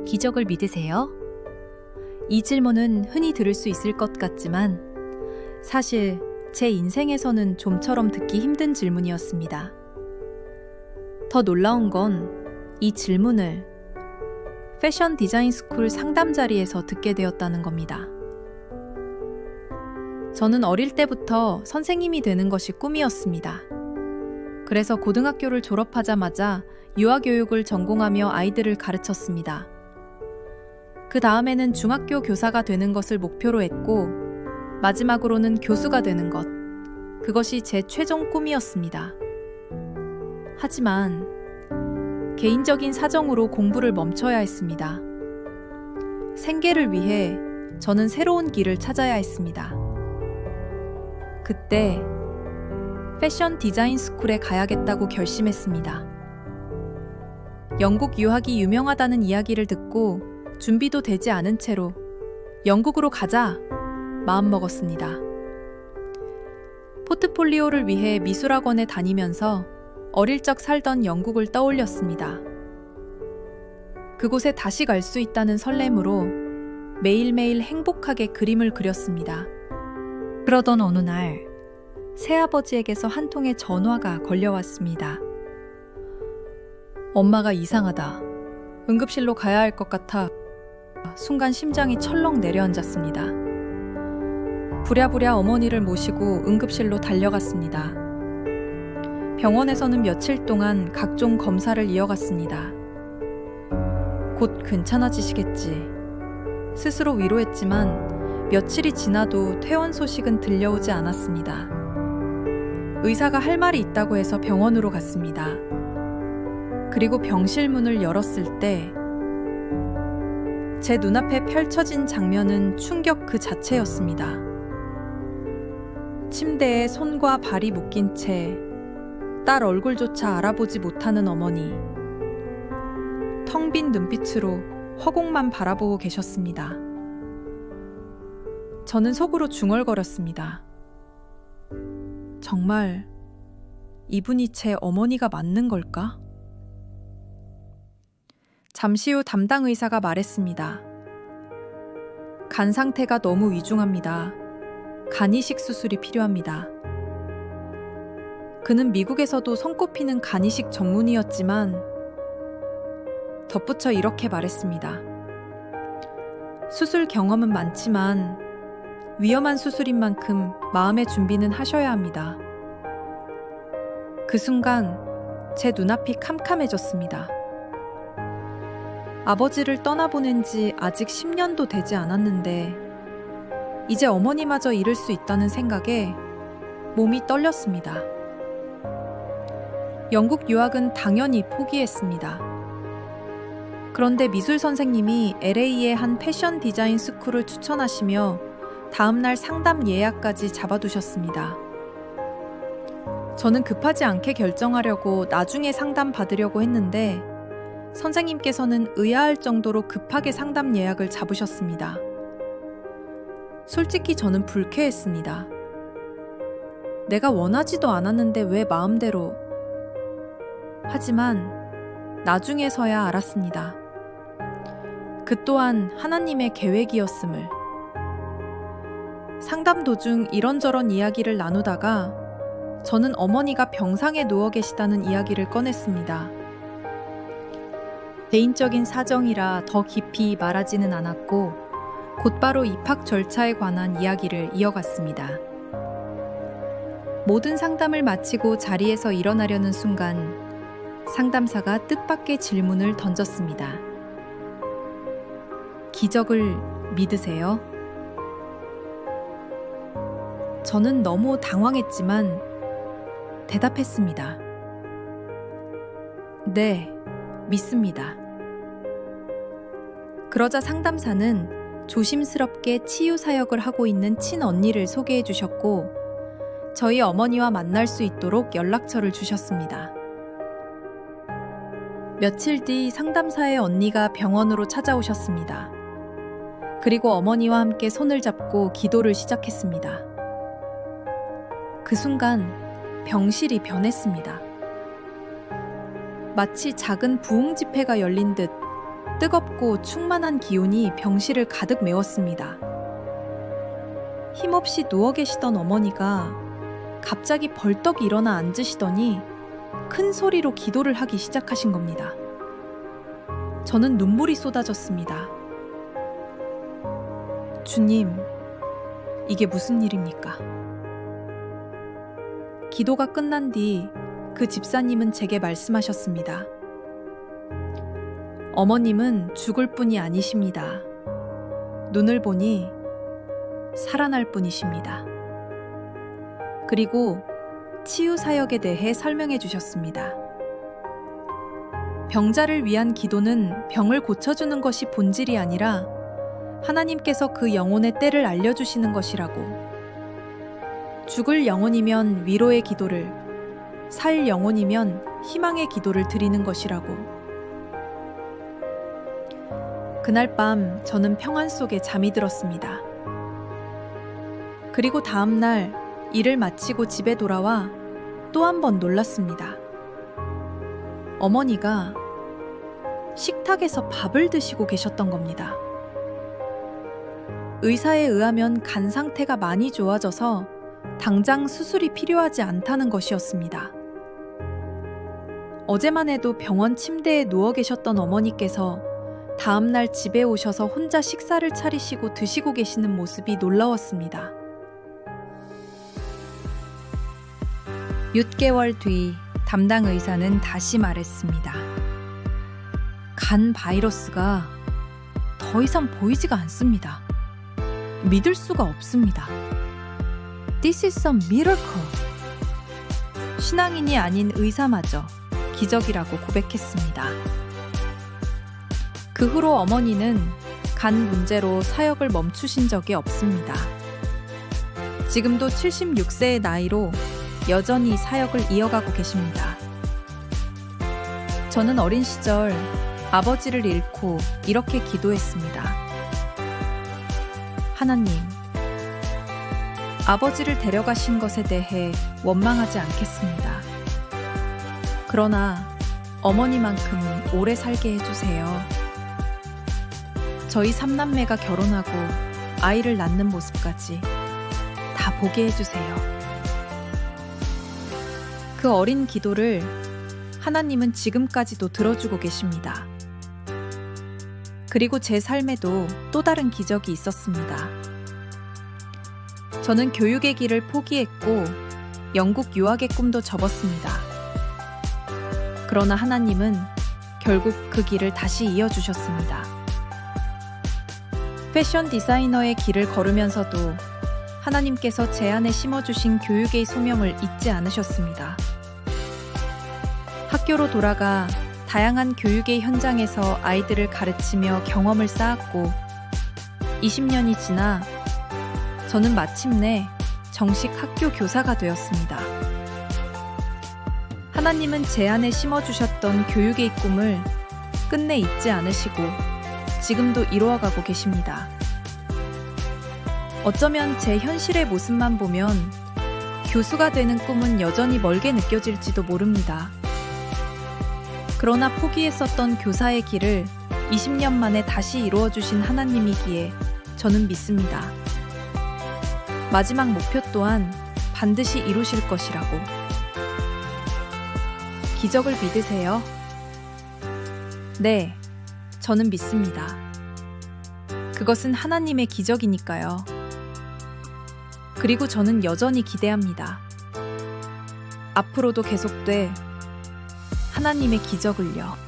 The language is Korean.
기적을 믿으세요? 이 질문은 흔히 들을 수 있을 것 같지만 사실 제 인생에서는 좀처럼 듣기 힘든 질문이었습니다. 더 놀라운 건 이 질문을 패션 디자인 스쿨 상담 자리에서 듣게 되었다는 겁니다. 저는 어릴 때부터 선생님이 되는 것이 꿈이었습니다. 그래서 고등학교를 졸업하자마자 유아교육을 전공하며 아이들을 가르쳤습니다. 그 다음에는 중학교 교사가 되는 것을 목표로 했고 마지막으로는 교수가 되는 것, 그것이 제 최종 꿈이었습니다. 하지만 개인적인 사정으로 공부를 멈춰야 했습니다. 생계를 위해 저는 새로운 길을 찾아야 했습니다. 그때 패션 디자인 스쿨에 가야겠다고 결심했습니다. 영국 유학이 유명하다는 이야기를 듣고 준비도 되지 않은 채로 영국으로 가자 마음먹었습니다. 포트폴리오를 위해 미술학원에 다니면서 어릴 적 살던 영국을 떠올렸습니다. 그곳에 다시 갈 수 있다는 설렘으로 매일매일 행복하게 그림을 그렸습니다. 그러던 어느 날 새아버지에게서 한 통의 전화가 걸려왔습니다. 엄마가 이상하다. 응급실로 가야 할 것 같아 순간 심장이 철렁 내려앉았습니다. 부랴부랴 어머니를 모시고 응급실로 달려갔습니다. 병원에서는 며칠 동안 각종 검사를 이어갔습니다. 곧 괜찮아지시겠지. 스스로 위로했지만 며칠이 지나도 퇴원 소식은 들려오지 않았습니다. 의사가 할 말이 있다고 해서 병원으로 갔습니다. 그리고 병실 문을 열었을 때 제 눈앞에 펼쳐진 장면은 충격 그 자체였습니다. 침대에 손과 발이 묶인 채 딸 얼굴조차 알아보지 못하는 어머니. 텅 빈 눈빛으로 허공만 바라보고 계셨습니다. 저는 속으로 중얼거렸습니다. 정말 이분이 제 어머니가 맞는 걸까? 잠시 후 담당 의사가 말했습니다. 간 상태가 너무 위중합니다. 간 이식 수술이 필요합니다. 그는 미국에서도 손꼽히는 간 이식 전문의였지만 덧붙여 이렇게 말했습니다. 수술 경험은 많지만 위험한 수술인 만큼 마음의 준비는 하셔야 합니다. 그 순간 제 눈앞이 캄캄해졌습니다. 아버지를 떠나보낸 지 아직 10년도 되지 않았는데 이제 어머니마저 잃을 수 있다는 생각에 몸이 떨렸습니다. 영국 유학은 당연히 포기했습니다. 그런데 미술 선생님이 LA의 한 패션 디자인 스쿨을 추천하시며 다음날 상담 예약까지 잡아두셨습니다. 저는 급하지 않게 결정하려고 나중에 상담 받으려고 했는데 선생님께서는 의아할 정도로 급하게 상담 예약을 잡으셨습니다. 솔직히 저는 불쾌했습니다. 내가 원하지도 않았는데 왜 마음대로... 하지만 나중에서야 알았습니다. 그 또한 하나님의 계획이었음을. 상담 도중 이런저런 이야기를 나누다가 저는 어머니가 병상에 누워 계시다는 이야기를 꺼냈습니다. 개인적인 사정이라 더 깊이 말하지는 않았고 곧바로 입학 절차에 관한 이야기를 이어갔습니다. 모든 상담을 마치고 자리에서 일어나려는 순간 상담사가 뜻밖의 질문을 던졌습니다. 기적을 믿으세요? 저는 너무 당황했지만 대답했습니다. 네, 믿습니다. 그러자 상담사는 조심스럽게 치유 사역을 하고 있는 친언니를 소개해 주셨고 저희 어머니와 만날 수 있도록 연락처를 주셨습니다. 며칠 뒤 상담사의 언니가 병원으로 찾아오셨습니다. 그리고 어머니와 함께 손을 잡고 기도를 시작했습니다. 그 순간 병실이 변했습니다. 마치 작은 부흥 집회가 열린 듯 뜨겁고 충만한 기운이 병실을 가득 메웠습니다. 힘없이 누워 계시던 어머니가 갑자기 벌떡 일어나 앉으시더니 큰 소리로 기도를 하기 시작하신 겁니다. 저는 눈물이 쏟아졌습니다. 주님, 이게 무슨 일입니까? 기도가 끝난 뒤 그 집사님은 제게 말씀하셨습니다. 어머님은 죽을 분이 아니십니다. 눈을 보니 살아날 분이십니다. 그리고 치유 사역에 대해 설명해 주셨습니다. 병자를 위한 기도는 병을 고쳐주는 것이 본질이 아니라 하나님께서 그 영혼의 때를 알려주시는 것이라고. 죽을 영혼이면 위로의 기도를, 살 영혼이면 희망의 기도를 드리는 것이라고. 그날 밤 저는 평안 속에 잠이 들었습니다. 그리고 다음 날 일을 마치고 집에 돌아와 또 한 번 놀랐습니다. 어머니가 식탁에서 밥을 드시고 계셨던 겁니다. 의사에 의하면 간 상태가 많이 좋아져서 당장 수술이 필요하지 않다는 것이었습니다. 어제만 해도 병원 침대에 누워 계셨던 어머니께서 다음날 집에 오셔서 혼자 식사를 차리시고 드시고 계시는 모습이 놀라웠습니다. 6개월 뒤 담당 의사는 다시 말했습니다. 간 바이러스가 더 이상 보이지가 않습니다. 믿을 수가 없습니다. This is a miracle. 신앙인이 아닌 의사마저 기적이라고 고백했습니다. 그 후로 어머니는 간 문제로 사역을 멈추신 적이 없습니다. 지금도 76세의 나이로 여전히 사역을 이어가고 계십니다. 저는 어린 시절 아버지를 잃고 이렇게 기도했습니다. 하나님, 아버지를 데려가신 것에 대해 원망하지 않겠습니다. 그러나 어머니만큼은 오래 살게 해주세요. 저희 3남매가 결혼하고 아이를 낳는 모습까지 다 보게 해주세요. 그 어린 기도를 하나님은 지금까지도 들어주고 계십니다. 그리고 제 삶에도 또 다른 기적이 있었습니다. 저는 교육의 길을 포기했고 영국 유학의 꿈도 접었습니다. 그러나 하나님은 결국 그 길을 다시 이어주셨습니다. 패션 디자이너의 길을 걸으면서도 하나님께서 제 안에 심어주신 교육의 소명을 잊지 않으셨습니다. 학교로 돌아가 다양한 교육의 현장에서 아이들을 가르치며 경험을 쌓았고 20년이 지나 저는 마침내 정식 학교 교사가 되었습니다. 하나님은 제 안에 심어주셨던 교육의 꿈을 끝내 잊지 않으시고 지금도 이루어가고 계십니다. 어쩌면 제 현실의 모습만 보면 교수가 되는 꿈은 여전히 멀게 느껴질지도 모릅니다. 그러나 포기했었던 교사의 길을 20년 만에 다시 이루어주신 하나님이기에 저는 믿습니다. 마지막 목표 또한 반드시 이루실 것이라고. 기적을 믿으세요? 네, 저는 믿습니다. 그것은 하나님의 기적이니까요. 그리고 저는 여전히 기대합니다. 앞으로도 계속돼 하나님의 기적을요.